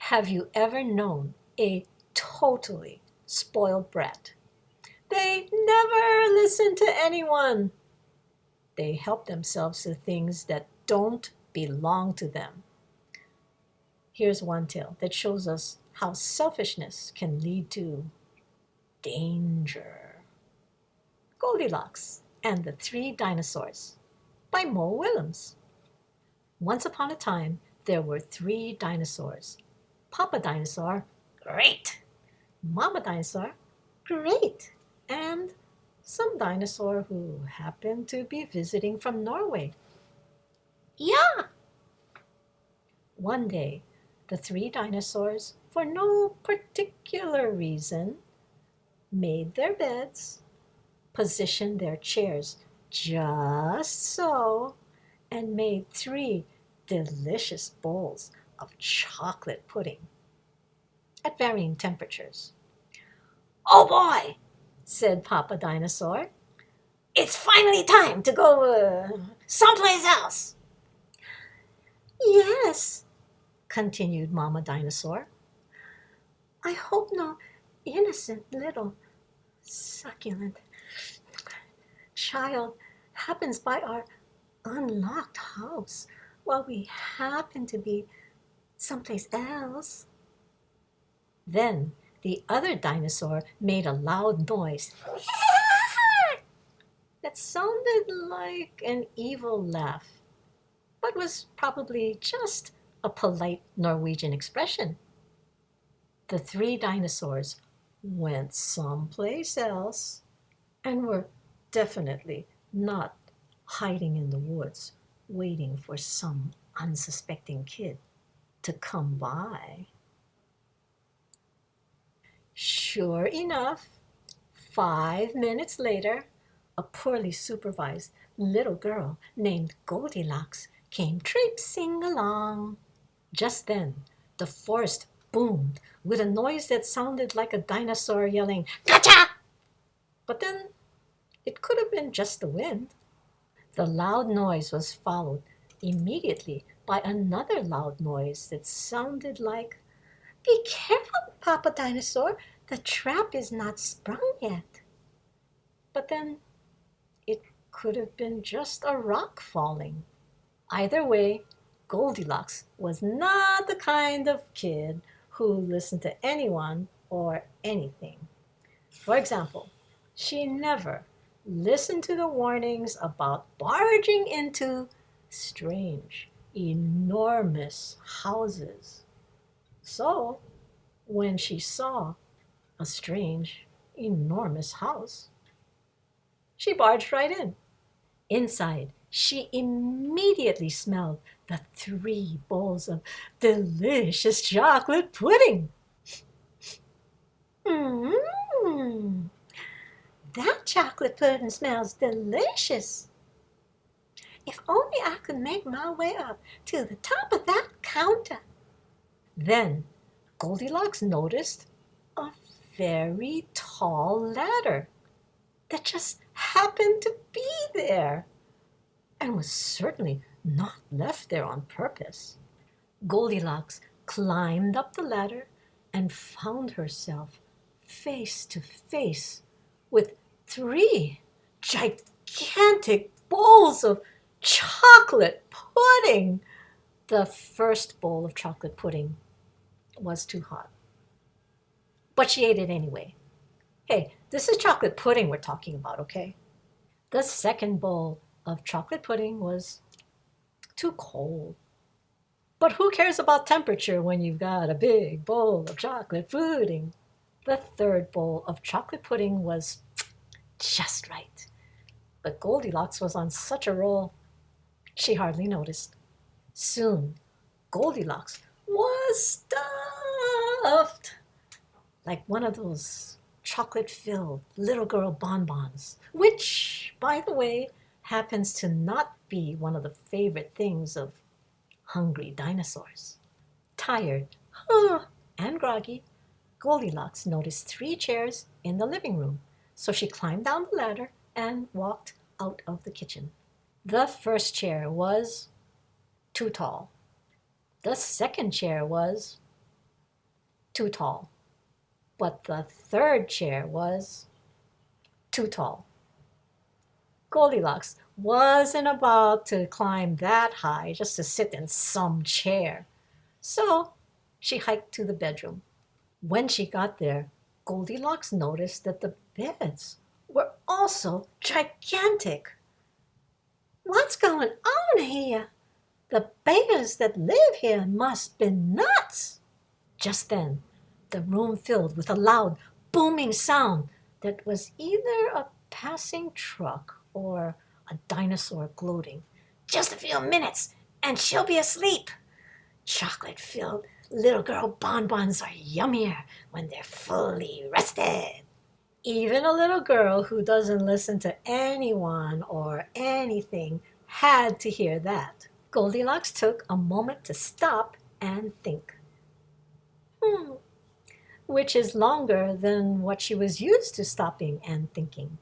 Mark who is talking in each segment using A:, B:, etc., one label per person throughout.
A: Have you ever known a totally spoiled brat? They never listen to anyone. They help themselves to things that don't belong to them. Here's one tale that shows us how selfishness can lead to danger. Goldilocks and the Three Dinosaurs by Mo Willems. Once upon a time, there were three dinosaurs. Papa Dinosaur, great. Mama Dinosaur, great. And some dinosaur who happened to be visiting from Norway. Yeah! One day, the three dinosaurs, for no particular reason, made their beds, positioned their chairs just so, and made three delicious bowls of chocolate pudding at varying temperatures. Oh boy, said Papa Dinosaur. It's finally time to go someplace else. Yes, continued Mama Dinosaur. I hope no innocent little succulent child happens by our unlocked house while we happen to be someplace else. Then the other dinosaur made a loud noise that sounded like an evil laugh, but was probably just a polite Norwegian expression. The three dinosaurs went someplace else and were definitely not hiding in the woods waiting for some unsuspecting kid to come by. Sure enough, 5 minutes later, a poorly supervised little girl named Goldilocks came traipsing along. Just then, the forest boomed with a noise that sounded like a dinosaur yelling, "Gotcha!" But then it could have been just the wind. The loud noise was followed immediately by another loud noise that sounded like, "Be careful, Papa Dinosaur, the trap is not sprung yet." But then it could have been just a rock falling. Either way, Goldilocks was not the kind of kid who listened to anyone or anything. For example, she never listened to the warnings about barging into strange, enormous houses. So, when she saw a strange, enormous house, she barged right in. Inside, she immediately smelled the 3 bowls of delicious chocolate pudding. Mmm, that chocolate pudding smells delicious. If only I could make my way up to the top of that counter. Then Goldilocks noticed a very tall ladder that just happened to be there and was certainly not left there on purpose. Goldilocks climbed up the ladder and found herself face to face with 3 gigantic bowls of chocolate pudding. The first bowl of chocolate pudding was too hot, but she ate it anyway. Hey, this is chocolate pudding we're talking about, okay? The second bowl of chocolate pudding was too cold. But who cares about temperature when you've got a big bowl of chocolate pudding? The third bowl of chocolate pudding was just right. But Goldilocks was on such a roll, she hardly noticed. Soon, Goldilocks was stuffed like one of those chocolate-filled little girl bonbons, which, by the way, happens to not be one of the favorite things of hungry dinosaurs. Tired and groggy, Goldilocks noticed 3 chairs in the living room, so she climbed down the ladder and walked out of the kitchen. The first chair was too tall. The second chair was too tall. But the third chair was too tall. Goldilocks wasn't about to climb that high just to sit in some chair. So she hiked to the bedroom. When she got there, Goldilocks noticed that the beds were also gigantic. What's going on here? The bears that live here must be nuts. Just then, the room filled with a loud, booming sound that was either a passing truck or a dinosaur gloating. Just a few minutes, and she'll be asleep. Chocolate-filled little girl bonbons are yummier when they're fully rested. Even a little girl who doesn't listen to anyone or anything had to hear that. Goldilocks took a moment to stop and think. Which is longer than what she was used to stopping and thinking.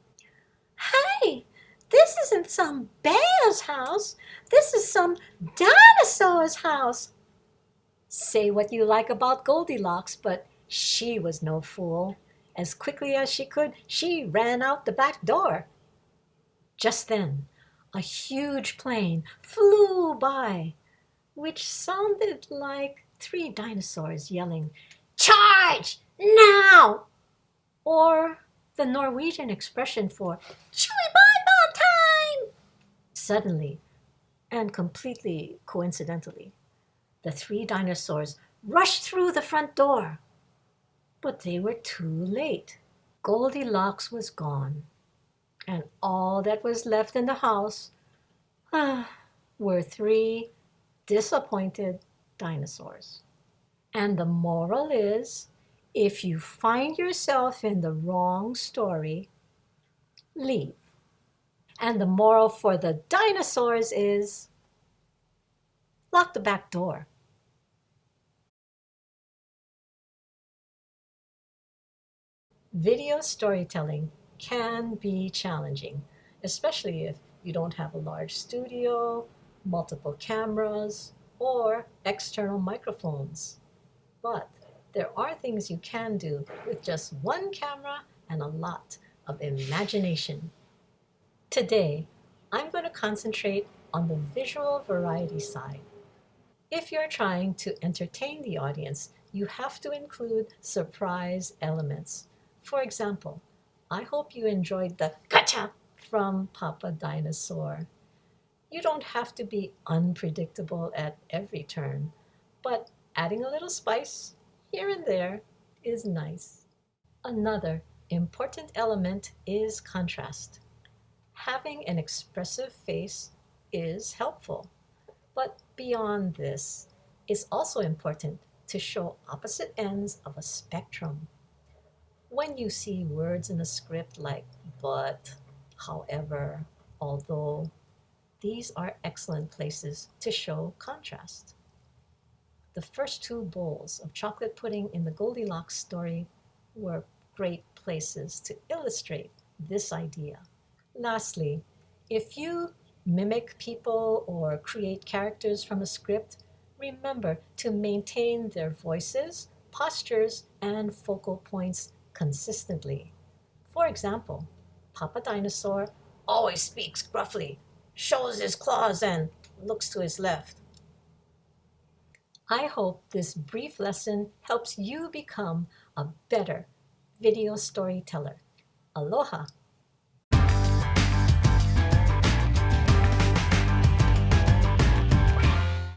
A: Hey, this isn't some bear's house. This is some dinosaur's house. Say what you like about Goldilocks, but she was no fool. As quickly as she could, she ran out the back door. Just then, a huge plane flew by, which sounded like 3 dinosaurs yelling, "Charge! Now!" Or the Norwegian expression for "Chewy bonbon time!" Suddenly, and completely coincidentally, the 3 dinosaurs rushed through the front door. But they were too late. Goldilocks was gone, and all that was left in the house were 3 disappointed dinosaurs. And the moral is, if you find yourself in the wrong story, leave. And the moral for the dinosaurs is, lock the back door. Video storytelling can be challenging, especially if you don't have a large studio, multiple cameras, or external microphones. But there are things you can do with just one camera and a lot of imagination. Today, I'm going to concentrate on the visual variety side. If you're trying to entertain the audience, you have to include surprise elements. For example, I hope you enjoyed the gotcha from Papa Dinosaur. You don't have to be unpredictable at every turn, but adding a little spice here and there is nice. Another important element is contrast. Having an expressive face is helpful, but beyond this, it's also important to show opposite ends of a spectrum. When you see words in a script like but, however, although, these are excellent places to show contrast. The first 2 bowls of chocolate pudding in the Goldilocks story were great places to illustrate this idea. Lastly, if you mimic people or create characters from a script, remember to maintain their voices, postures, and focal points consistently. For example, Papa Dinosaur always speaks gruffly, shows his claws, and looks to his left. I hope this brief lesson helps you become a better video storyteller. Aloha!